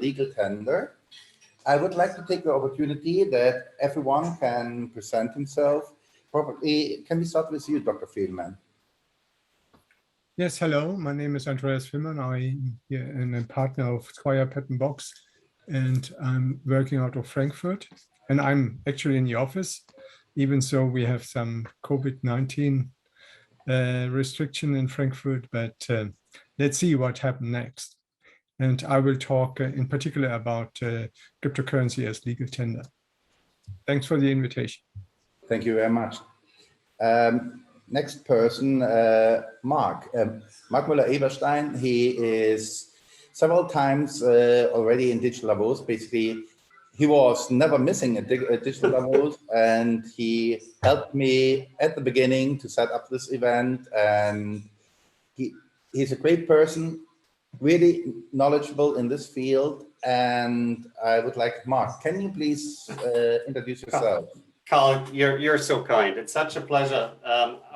legal tender. I would like to take the opportunity that everyone can present himself properly. Can we start with you, Dr. Friedman? Yes, hello. My name is Andreas Friedman. I'm a partner of Squire Patent Box, and I'm working out of Frankfurt. And I'm actually in the office, even so we have some COVID-19 restriction in Frankfurt, but let's see what happens next. And I will talk in particular about cryptocurrency as legal tender. Thanks for the invitation. Thank you very much. Next person, Mark. Mark Müller-Eberstein. He is several times already in digital Davos. Basically, he was never missing a digital Davos, and he helped me at the beginning to set up this event. And he's a great person, really knowledgeable in this field. And I would like, Mark, can you please introduce yourself? Carl, you're so kind. It's such a pleasure.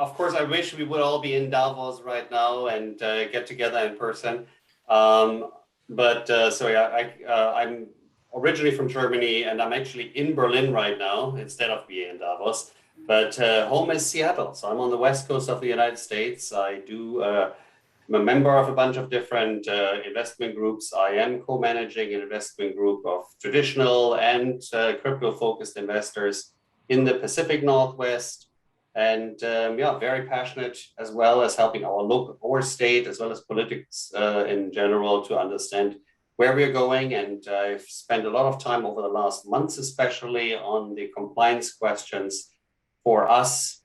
Of course, I wish we would all be in Davos right now and get together in person. I'm originally from Germany, and I'm actually in Berlin right now instead of being in Davos. But home is Seattle, so I'm on the west coast of the United States. I'm a member of a bunch of different investment groups. I am co-managing an investment group of traditional and crypto-focused investors in the Pacific Northwest, and very passionate as well as helping our state as well as politics in general to understand where we're going. And I've spent a lot of time over the last months, especially on the compliance questions for us,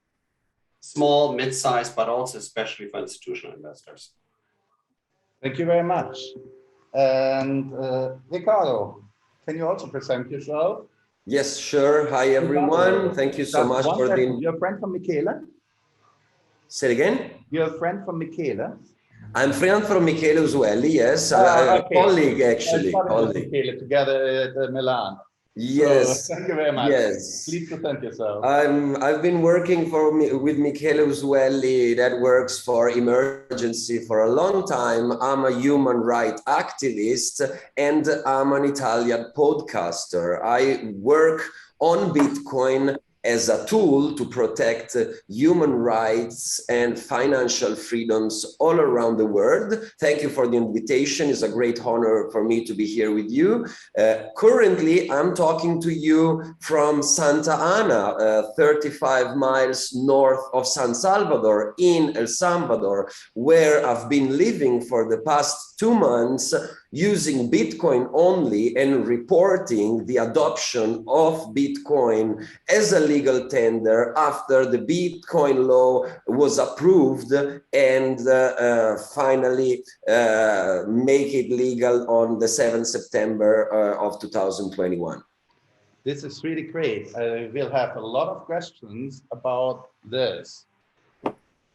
small, mid-sized, but also especially for institutional investors. Thank you very much. And Ricardo, can you also present yourself? Yes, sure. Hi, everyone. Thank you so much for the... You're a friend from Michele? Say it again? You're a friend from Michele? I'm friend from Michele Usuelli, yes. A colleague, actually. Michele together at Milan. Yes. So, thank you very much. Yes. Please present yourself. I've been working with Michele Usuelli, that works for Emergency, for a long time. I'm a human rights activist, and I'm an Italian podcaster. I work on Bitcoin as a tool to protect human rights and financial freedoms all around the world. Thank you for the invitation. It's a great honor for me to be here with you. Currently, I'm talking to you from Santa Ana, 35 miles north of San Salvador in El Salvador, where I've been living for the past 2 months, using Bitcoin only and reporting the adoption of Bitcoin as a legal tender after the Bitcoin law was approved and finally make it legal on the 7th September of 2021. This is really great. We'll have a lot of questions about this.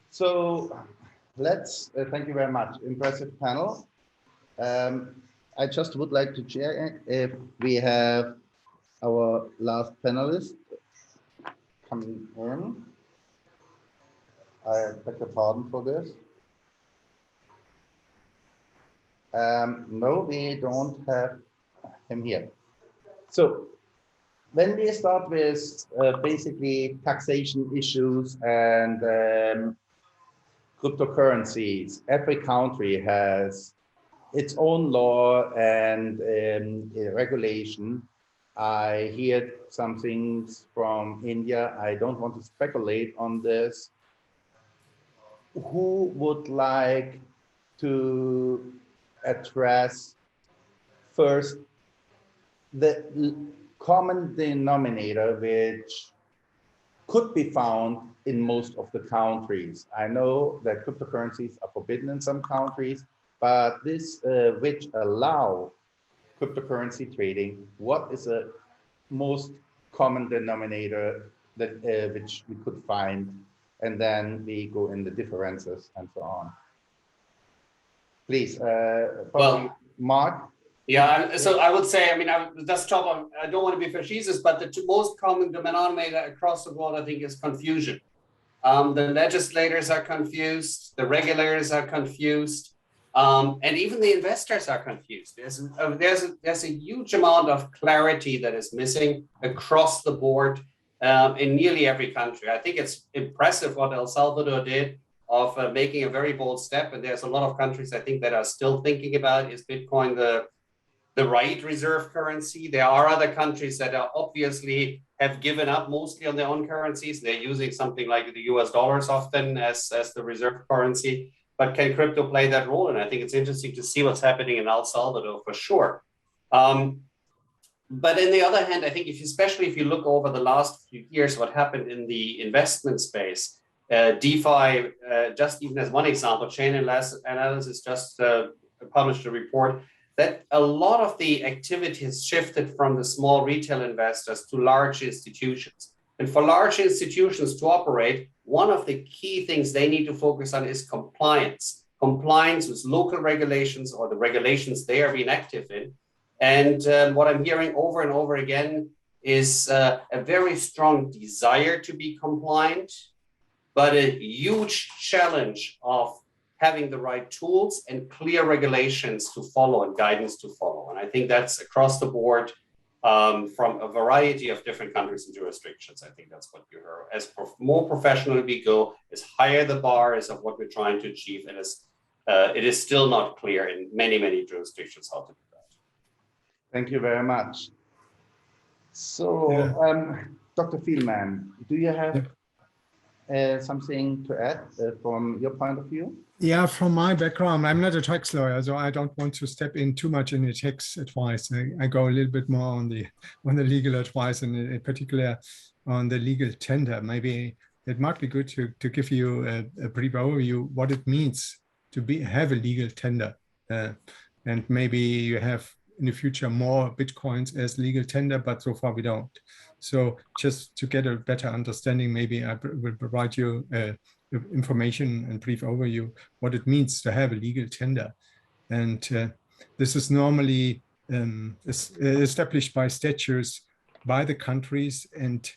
So let's, thank you very much. Impressive panel. I just would like to check if we have our last panelist coming in. I beg your pardon for this. No, we don't have him here. So when we start with basically taxation issues and cryptocurrencies, every country has its own law and regulation. I hear some things from India. I don't want to speculate on this. Who would like to address first the common denominator which could be found in most of the countries? I know that cryptocurrencies are forbidden in some countries, but this which allow cryptocurrency trading, what is the most common denominator that which we could find? And then we go in the differences and so on. Please, well, Mark. Yeah, so I would say, I mean, I don't want to be facetious, but the most common denominator across the world, I think, is confusion. The legislators are confused, the regulators are confused, And even the investors are confused. There's a huge amount of clarity that is missing across the board in nearly every country. I think it's impressive what El Salvador did of making a very bold step. And there's a lot of countries, I think, that are still thinking about, is Bitcoin the right reserve currency? There are other countries that are obviously have given up mostly on their own currencies. They're using something like the US dollars often as the reserve currency. But can crypto play that role? And I think it's interesting to see what's happening in El Salvador for sure. But on the other hand, I think especially if you look over the last few years, what happened in the investment space, DeFi, just even as one example, Chain Analysis just published a report that a lot of the activity has shifted from the small retail investors to large institutions. And for large institutions to operate, one of the key things they need to focus on is compliance. Compliance with local regulations or the regulations they are being active in. And what I'm hearing over and over again is a very strong desire to be compliant, but a huge challenge of having the right tools and clear regulations to follow and guidance to follow. And I think that's across the board from a variety of different countries and jurisdictions. I think that's what you heard. As more professional we go, as higher the bar is of what we're trying to achieve, and it is still not clear in many, many jurisdictions how to do that. Thank you very much. So, Dr. Fielman, do you have something to add from your point of view? Yeah, from my background, I'm not a tax lawyer, so I don't want to step in too much in the tax advice. I go a little bit more on the legal advice, and in particular on the legal tender. Maybe it might be good to give you a brief overview what it means to have a legal tender, and maybe you have in the future more Bitcoins as legal tender, but so far we don't. So just to get a better understanding, maybe I will provide you information and brief overview what it means to have a legal tender. And this is normally established by statutes by the countries, and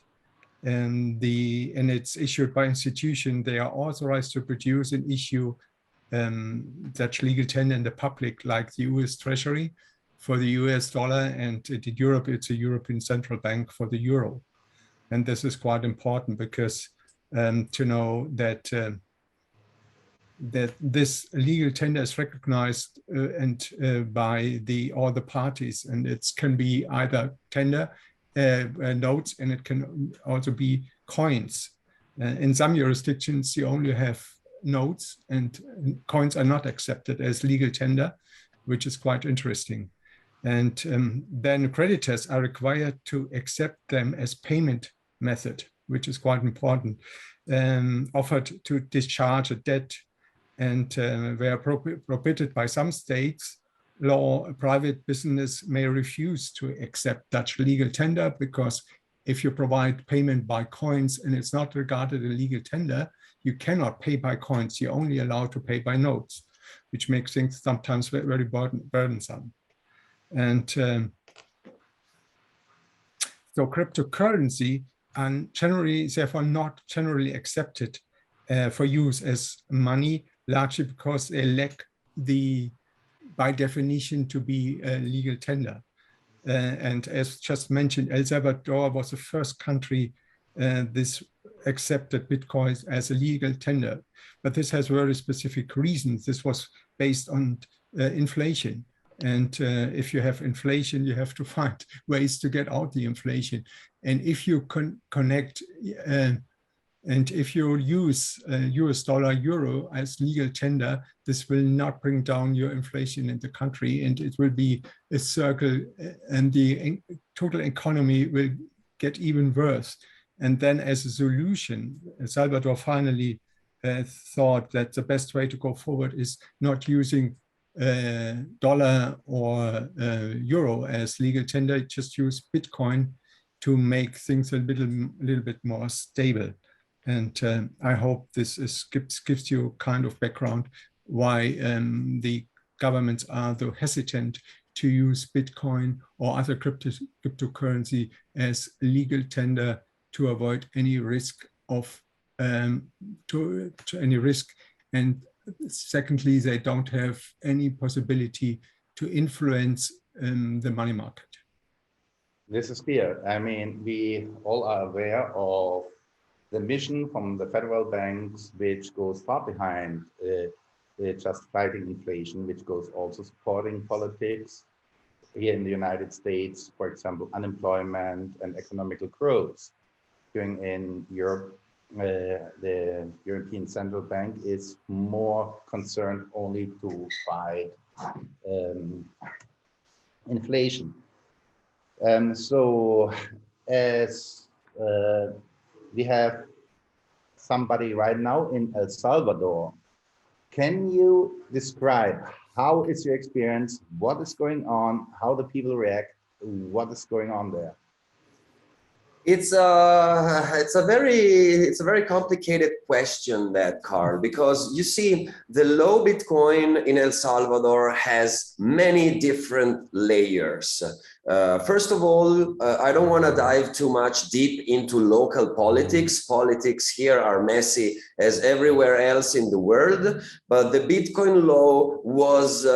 it's issued by institution. They are authorized to produce and issue such legal tender in the public, like the US Treasury for the US dollar, and in Europe, it's a European Central Bank for the euro. And this is quite important because to know that this legal tender is recognized by all the parties, and it can be either tender notes, and it can also be coins. In some jurisdictions, you only have notes, and coins are not accepted as legal tender, which is quite interesting. And then creditors are required to accept them as payment method, which is quite important, offered to discharge a debt, and where prohibited by some states law, a private business may refuse to accept Dutch legal tender, because if you provide payment by coins and it's not regarded a legal tender, you cannot pay by coins. You're only allowed to pay by notes, which makes things sometimes very burdensome. And so cryptocurrency are generally, therefore, not generally accepted for use as money, largely because they lack by definition, to be a legal tender. And as just mentioned, El Salvador was the first country this accepted Bitcoin as a legal tender. But this has very specific reasons. This was based on inflation. And if you have inflation, you have to find ways to get out the inflation. And if you connect, and if you use US dollar, euro as legal tender, this will not bring down your inflation in the country, and it will be a circle, and the total economy will get even worse. And then as a solution, El Salvador finally thought that the best way to go forward is not using dollar or euro as legal tender, just use Bitcoin to make things a little bit more stable. And I hope this gives you kind of background why the governments are so hesitant to use Bitcoin or other cryptocurrency as legal tender to avoid any risk of any risk. And secondly, they don't have any possibility to influence the money market. This is clear. I mean, we all are aware of the mission from the federal banks, which goes far behind just fighting inflation, which goes also supporting politics. Here in the United States, for example, unemployment and economical growth. During in Europe, the European Central Bank is more concerned only to fight inflation. So as we have somebody right now in El Salvador, can you describe how is your experience, what is going on, how the people react, what is going on there? It's a very complicated question, that, Carl, because you see, the low Bitcoin in El Salvador has many different layers. First of all, I don't want to dive too much deep into local politics. Politics here are messy as everywhere else in the world, but the Bitcoin law was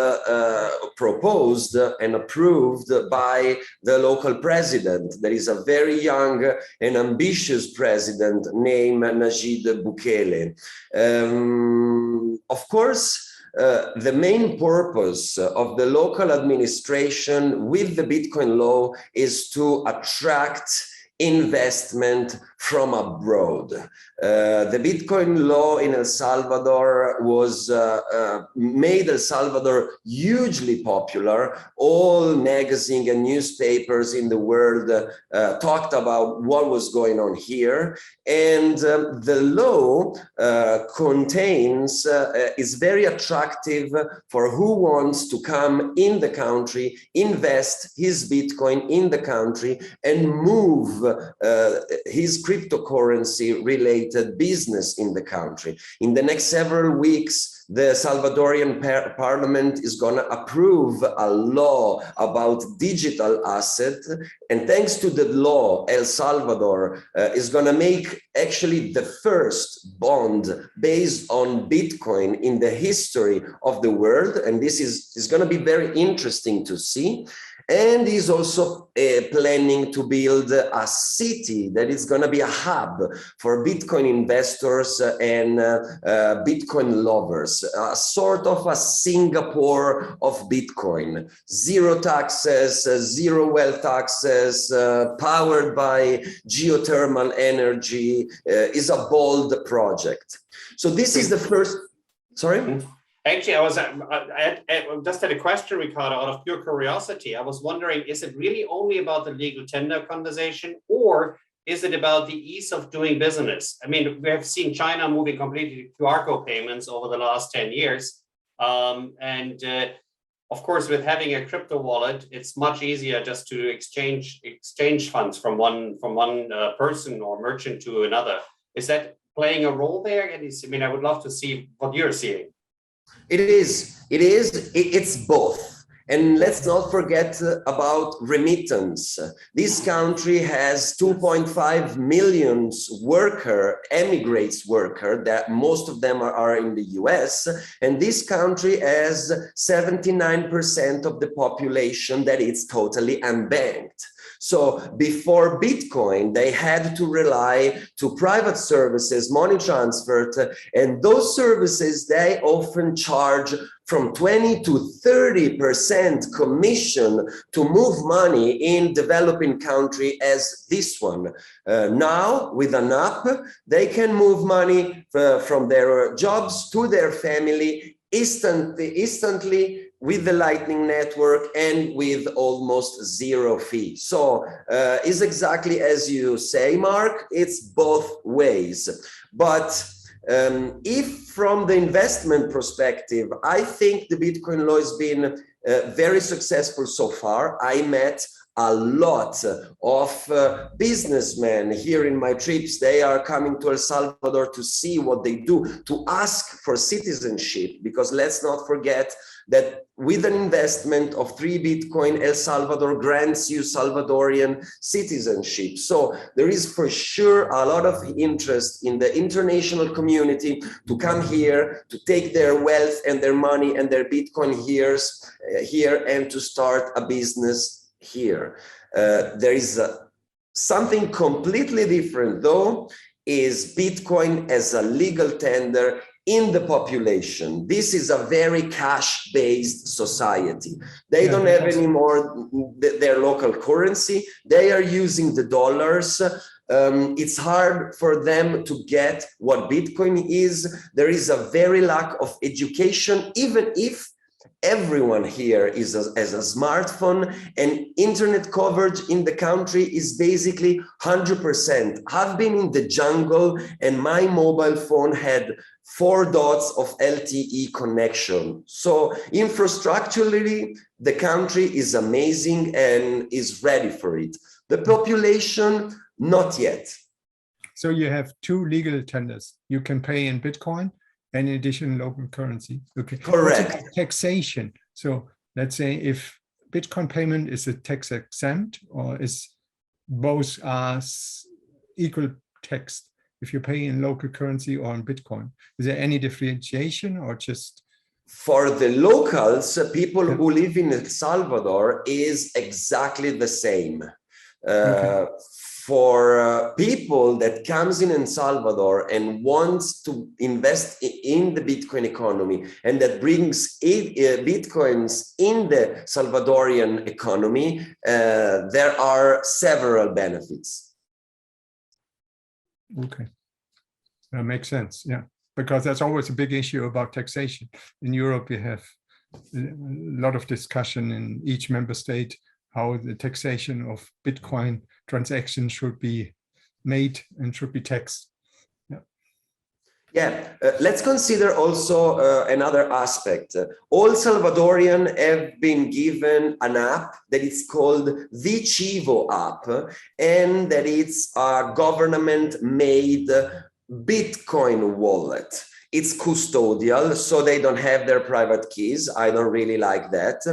proposed and approved by the local president. There is a very young and ambitious president named Najib Bukele. Of course, the main purpose of the local administration with the Bitcoin law is to attract investment from abroad. The Bitcoin law in El Salvador was made El Salvador hugely popular. All magazines and newspapers in the world talked about what was going on here. And the law contains, is very attractive for who wants to come in the country, invest his Bitcoin in the country, and move his cryptocurrency related business in the country. In the next several weeks, the Salvadorian parliament is going to approve a law about digital asset. And thanks to the law, El Salvador is going to make actually the first bond based on Bitcoin in the history of the world. And this is going to be very interesting to see. And is also planning to build a city that is going to be a hub for Bitcoin investors and Bitcoin lovers, a sort of a Singapore of Bitcoin. Zero taxes, zero wealth taxes, powered by geothermal energy, is a bold project. So this is the first, sorry? Actually, I just had a question, Ricardo, out of pure curiosity. I was wondering, is it really only about the legal tender conversation, or is it about the ease of doing business? I mean, we have seen China moving completely to QR code payments over the last 10 years. Of course, with having a crypto wallet, it's much easier just to exchange funds from one person or merchant to another. Is that playing a role there? I mean, I would love to see what you're seeing. It's both. And let's not forget about remittance. This country has 2.5 million emigrates worker, that most of them are in the US. And this country has 79% of the population that is totally unbanked. So before Bitcoin, they had to rely to private services, money transfer, and those services, they often charge from 20 to 30% commission to move money in developing country as this one. Now, with an app, they can move money from their jobs to their family instantly with the Lightning Network and with almost zero fee. So it's exactly as you say, Mark, it's both ways. But if from the investment perspective, I think the Bitcoin law has been very successful so far. I met a lot of businessmen here in my trips. They are coming to El Salvador to see what they do, to ask for citizenship, because let's not forget that with an investment of 3 Bitcoin, El Salvador grants you Salvadorian citizenship. So there is for sure a lot of interest in the international community to come here, to take their wealth and their money and their Bitcoin here and to start a business here. There is something completely different though, is Bitcoin as a legal tender in the population. This is a very cash-based society. They don't have any more their local currency. They are using the dollars. It's hard for them to get what Bitcoin is. There is a very lack of education, even if everyone here has a smartphone, and internet coverage in the country is basically 100%. I've been in the jungle and my mobile phone had 4 dots of LTE connection. So infrastructurally, the country is amazing and is ready for it. The population, not yet. So you have 2 legal tenders. You can pay in Bitcoin and in addition local currency. Okay. Correct. Taxation. So let's say if Bitcoin payment is a tax exempt, or is both are equal taxed if you pay in local currency or in Bitcoin? Is there any differentiation or just? For the locals, people who live in El Salvador is exactly the same. Okay. For people that comes in El Salvador and wants to invest in the Bitcoin economy and that brings Bitcoins in the Salvadorian economy, there are several benefits. Okay, that makes sense. Yeah, because that's always a big issue about taxation. In Europe, you have a lot of discussion in each member state how the taxation of Bitcoin transactions should be made and should be taxed. Yeah, let's consider also another aspect. All Salvadorian have been given an app that is called the Chivo app, and that it's a government-made Bitcoin wallet. It's custodial, so they don't have their private keys. I don't really like that.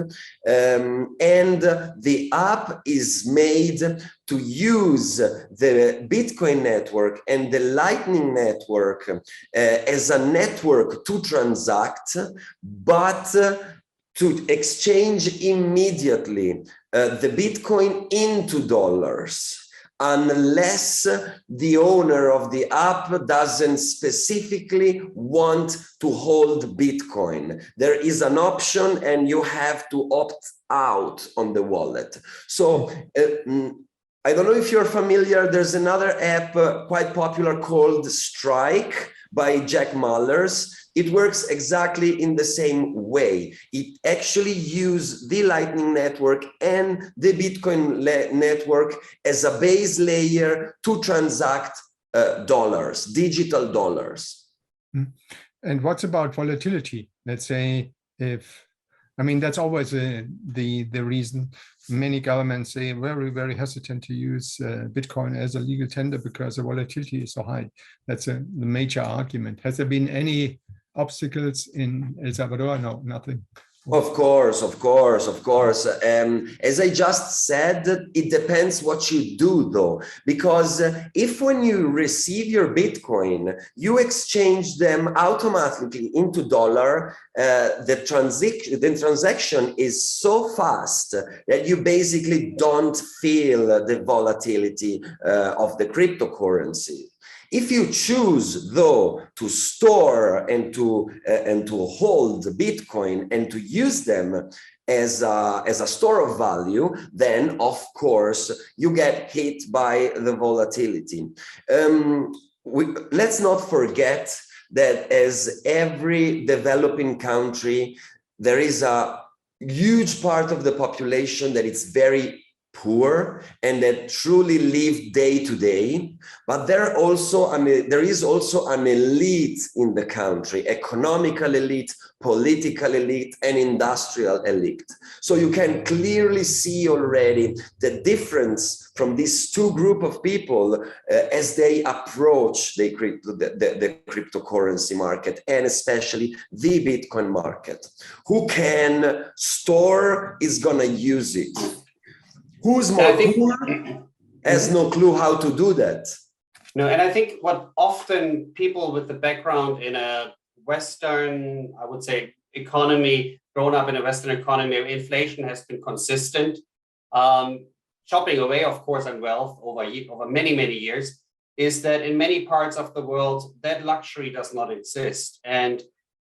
And the app is made to use the Bitcoin network and the Lightning network as a network to transact, but to exchange immediately the Bitcoin into dollars, unless the owner of the app doesn't specifically want to hold Bitcoin. There is an option and you have to opt out on the wallet. So I don't know if you're familiar, there's another app quite popular called Strike by Jack Mallers. It works exactly in the same way. It actually uses the Lightning network and the Bitcoin network as a base layer to transact dollars, digital dollars. And what's about volatility? Let's say I mean, that's always the reason many governments say very, very hesitant to use Bitcoin as a legal tender because the volatility is so high. That's the major argument. Has there been any obstacles in El Salvador? No, nothing. Of course. As I just said, it depends what you do though, because if when you receive your Bitcoin, you exchange them automatically into dollar, the transaction is so fast that you basically don't feel the volatility of the cryptocurrency. If you choose, though, to store and to hold Bitcoin and to use them as a store of value, then of course you get hit by the volatility. Let's not forget that as every developing country, there is a huge part of the population that is very poor and that truly live day to day, but there is also an elite in the country, economical elite, political elite, and industrial elite. So you can clearly see already the difference from these two groups of people as they approach the cryptocurrency market, and especially the Bitcoin market. Who can store is gonna use it. Who's more poor has no clue how to do that. No, and I think what often people with the background in a Western, I would say, economy, grown up in a Western economy, where inflation has been consistent, chopping away, of course, on wealth over many, many years, is that in many parts of the world, that luxury does not exist. And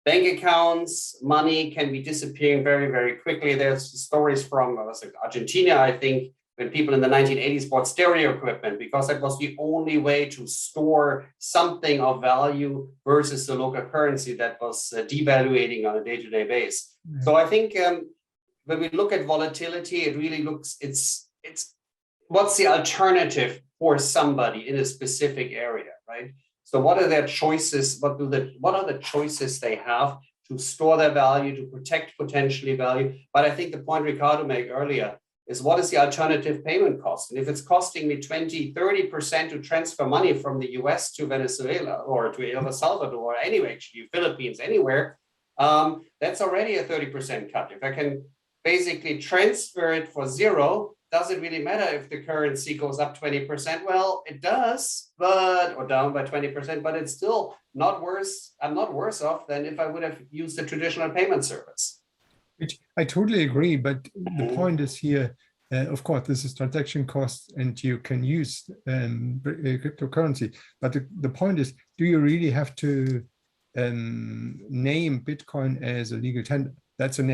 bank accounts, money can be disappearing very, very quickly. There's stories from Argentina, I think, when people in the 1980s bought stereo equipment because that was the only way to store something of value versus the local currency that was devaluating on a day-to-day basis. Mm-hmm. So I think when we look at volatility, it really looks, it's what's the alternative for somebody in a specific area, right? So what are their choices? What are the choices they have to store their value, to protect potentially value? But I think the point Ricardo made earlier is what is the alternative payment cost? And if it's costing me 20, 30% to transfer money from the US to Venezuela or to El Salvador, or anyway, actually Philippines, anywhere, that's already a 30% cut. If I can basically transfer it for zero, does it really matter if the currency goes up 20%? Well, it does, or down by 20%, but it's still not worse. I'm not worse off than if I would have used the traditional payment service. Which I totally agree, but the point is here, of course, this is transaction costs and you can use cryptocurrency. But the point is, do you really have to name Bitcoin as a legal tender? That's the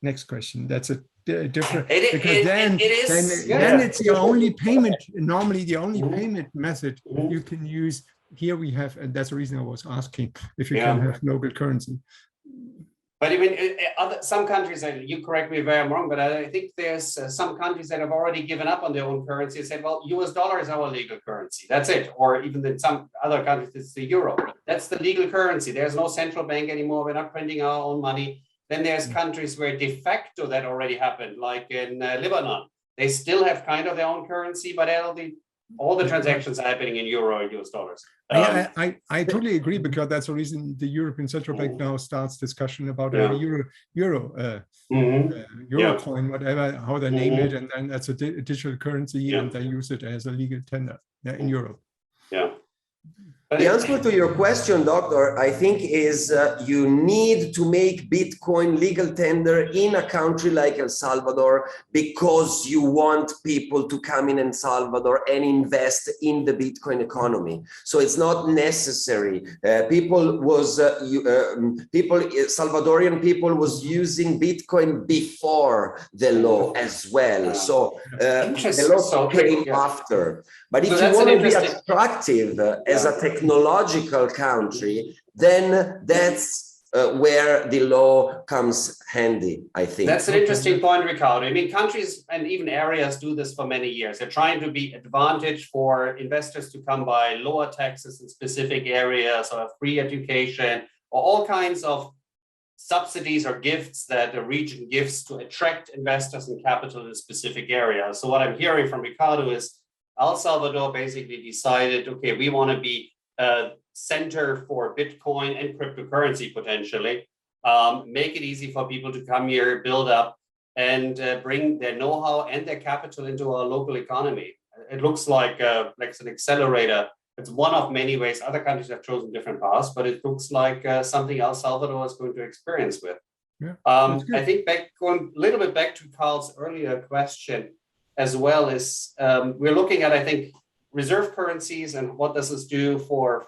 next question. That's a different, because then it's the only payment, normally the only payment method you can use. Here we have, and that's the reason I was asking if you can have local currency. But I mean, some countries, you correct me if I'm wrong, but I think there's some countries that have already given up on their own currency and said, well, US dollar is our legal currency. That's it. Or even in some other countries, it's the euro. That's the legal currency. There's no central bank anymore. We're not printing our own money. Then there's countries where de facto that already happened, like in Lebanon. They still have kind of their own currency, but all the transactions are happening in euro and US dollars. I totally agree, because that's the reason the European Central Bank now starts discussion about a euro coin, whatever, how they name it, and then that's a digital currency, and they use it as a legal tender in Europe. Yeah. The answer to your question, Doctor, I think is you need to make Bitcoin legal tender in a country like El Salvador because you want people to come in El Salvador and invest in the Bitcoin economy. So it's not necessary. Salvadorian people was using Bitcoin before the law as well. So the law came after. But if you want to be attractive as a technological country, then that's where the law comes handy, I think. That's an interesting point, Ricardo. I mean, countries and even areas do this for many years. They're trying to be advantage for investors to come by lower taxes in specific areas, or free education, or all kinds of subsidies or gifts that the region gives to attract investors and capital in a specific area. So what I'm hearing from Ricardo is El Salvador basically decided, okay, we want to be a center for Bitcoin and cryptocurrency potentially, make it easy for people to come here, build up, and bring their know-how and their capital into our local economy. It looks like it's an accelerator. It's one of many ways. Other countries have chosen different paths, but it looks like something El Salvador is going to experience with. Yeah, I think going a little bit back to Carl's earlier question, as well as we're looking at, I think, reserve currencies and what does this do for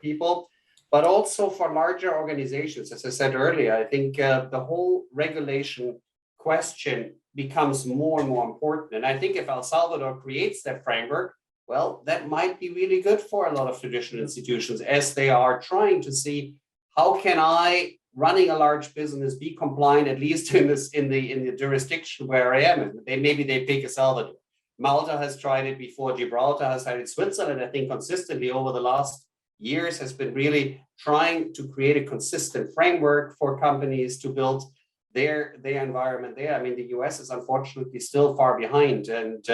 people, but also for larger organizations. As I said earlier, I think the whole regulation question becomes more and more important. And I think if El Salvador creates that framework, well, that might be really good for a lot of traditional institutions as they are trying to see how can I, running a large business, be compliant, at least in the jurisdiction where I am. Maybe they pick El Salvador. Malta has tried it before, Gibraltar has tried it, Switzerland, I think consistently over the last years has been really trying to create a consistent framework for companies to build their environment there. I mean, the US is unfortunately still far behind. And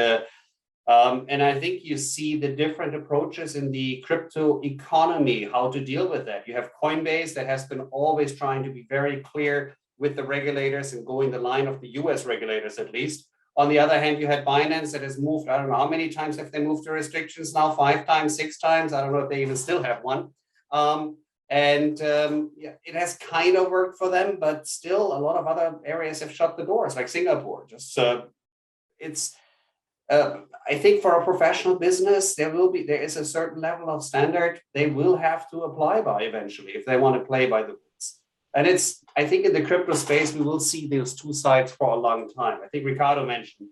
I think you see the different approaches in the crypto economy, how to deal with that. You have Coinbase that has been always trying to be very clear with the regulators and going the line of the US regulators at least. On the other hand, you had Binance that has moved, I don't know how many times have they moved the restrictions now, 5 times, 6 times? I don't know if they even still have one. Yeah, it has kind of worked for them, but still a lot of other areas have shut the doors, like Singapore. I think for a professional business, there is a certain level of standard they will have to apply by eventually if they want to play by the rules. And I think in the crypto space, we will see those two sides for a long time. I think Ricardo mentioned,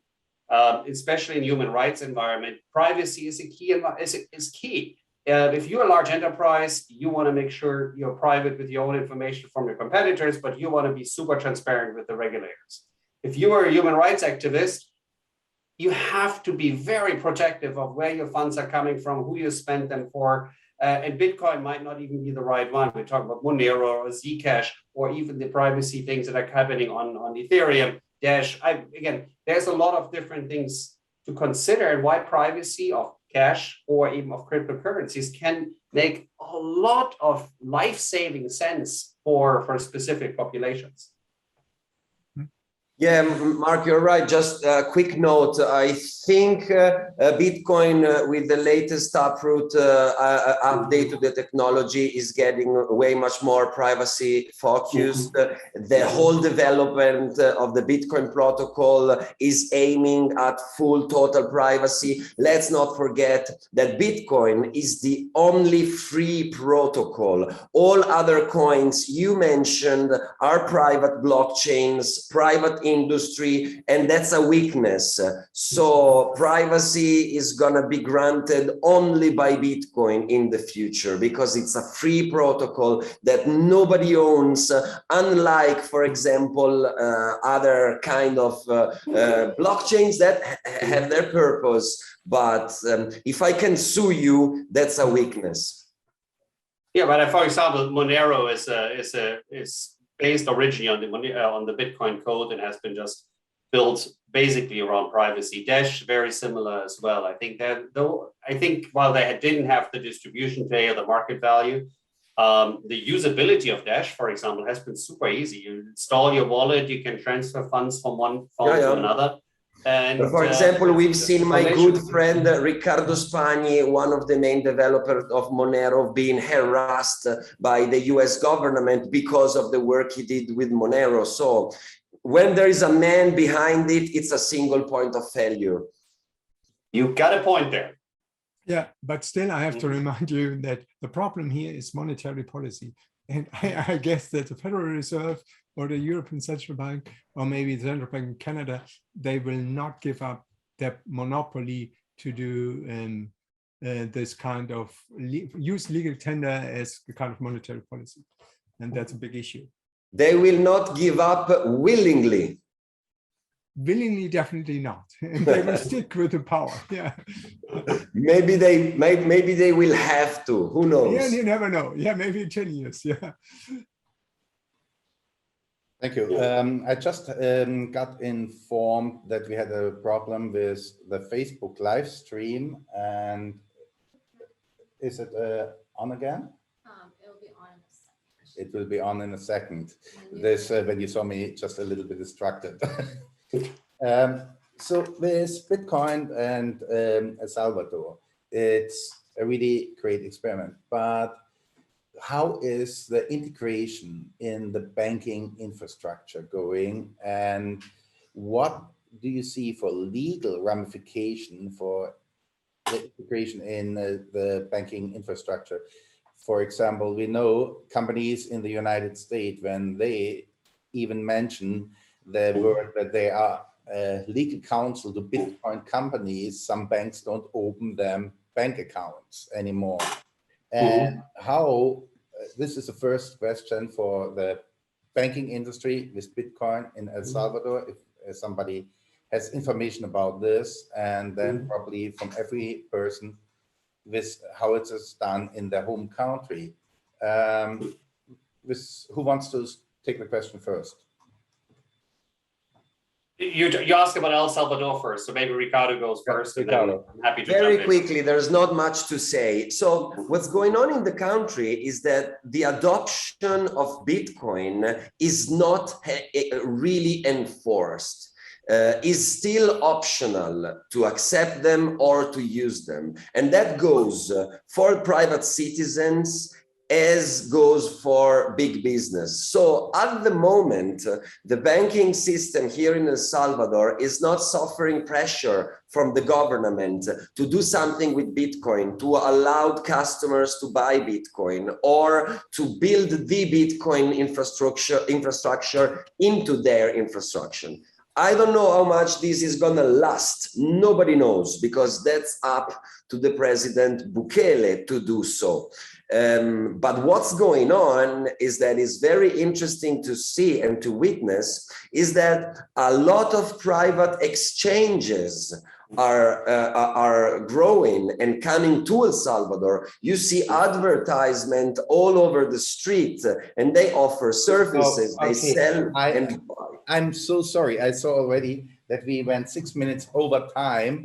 especially in human rights environment, privacy is key. If you're a large enterprise, you want to make sure you're private with your own information from your competitors, but you want to be super transparent with the regulators. If you are a human rights activist, you have to be very protective of where your funds are coming from, who you spend them for, and Bitcoin might not even be the right one. We talk about Monero or Zcash, or even the privacy things that are happening on Ethereum, Dash. Again, there's a lot of different things to consider, and why privacy of cash or even of cryptocurrencies can make a lot of life-saving sense for specific populations. Yeah, Mark, you're right. Just a quick note. I think Bitcoin with the latest Taproot update to the technology is getting way much more privacy focused. The whole development of the Bitcoin protocol is aiming at full total privacy. Let's not forget that Bitcoin is the only free protocol. All other coins you mentioned are private blockchains, private industry, and that's a weakness. So privacy is gonna be granted only by Bitcoin in the future because it's a free protocol that nobody owns, unlike, for example, other kind of blockchains that have their purpose. But if I can sue you, that's a weakness. Yeah, but for example, Monero is based originally on the Bitcoin code and has been just built basically around privacy. Dash very similar as well. I think while they didn't have the distribution today or the market value, the usability of Dash, for example, has been super easy. You install your wallet, you can transfer funds from one phone to another. And for example, we've seen my good friend Riccardo Spagni, one of the main developers of Monero, being harassed by the US government because of the work he did with Monero. So when there is a man behind it, it's a single point of failure. You got a point there. Yeah, but still I have to remind you that the problem here is monetary policy. And I guess that the Federal Reserve or the European Central Bank, or maybe the Central Bank in Canada, they will not give up their monopoly to do this kind of use legal tender as a kind of monetary policy. And that's a big issue. They will not give up willingly. Willingly, definitely not. And they will stick with the power. Yeah. Maybe they will have to. Who knows? Yeah, you never know. Yeah, maybe in 10 years. Yeah. Thank you. I just got informed that we had a problem with the Facebook live stream, and is it on again? It'll be on in a second. It will be on in a second. This when you saw me just a little bit distracted. So with Bitcoin and El Salvador, it's a really great experiment, but how is the integration in the banking infrastructure going, and what do you see for legal ramification for the integration in the banking infrastructure? For example, we know companies in the United States, when they even mention the word that they are legal counsel to Bitcoin companies, some banks don't open them bank accounts anymore. And how, this is the first question for the banking industry with Bitcoin in El Salvador, if somebody has information about this, and then probably from every person with how it is done in their home country. Who wants to take the question first? You asked about El Salvador first, so maybe Ricardo goes first, and then I'm happy to Very jump in. quickly, there's not much to say. So what's going on in the country is that the adoption of Bitcoin is not really enforced. Is still optional to accept them or to use them. And that goes for private citizens as goes for big business. So at the moment, the banking system here in El Salvador is not suffering pressure from the government to do something with Bitcoin, to allow customers to buy Bitcoin or to build the Bitcoin infrastructure into their infrastructure. I don't know how much this is gonna last. Nobody knows, because that's up to the President Bukele to do so. But what's going on is that it's very interesting to see and to witness is that a lot of private exchanges are growing and coming to El Salvador. You see advertisement all over the street, and they offer services, they sell and buy. I'm so sorry. I saw already that we went 6 minutes over time.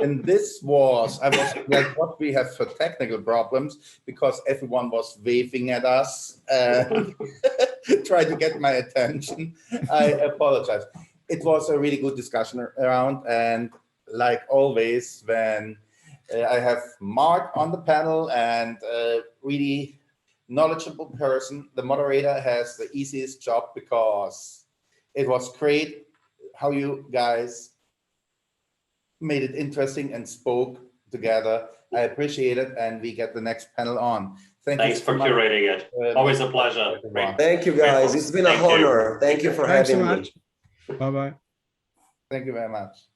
And this was, I was like, what we have for technical problems, because everyone was waving at us, trying to get my attention. I apologize. It was a really good discussion around. And like always, when I have Mark on the panel and a really knowledgeable person, the moderator has the easiest job, because it was great how you guys made it interesting and spoke together. I appreciate it, and we get the next panel on. Thanks for curating it. Always a pleasure. Thank you, guys. It's been an honor. Thank you for having me. Thanks so much. Bye-bye. Thank you very much.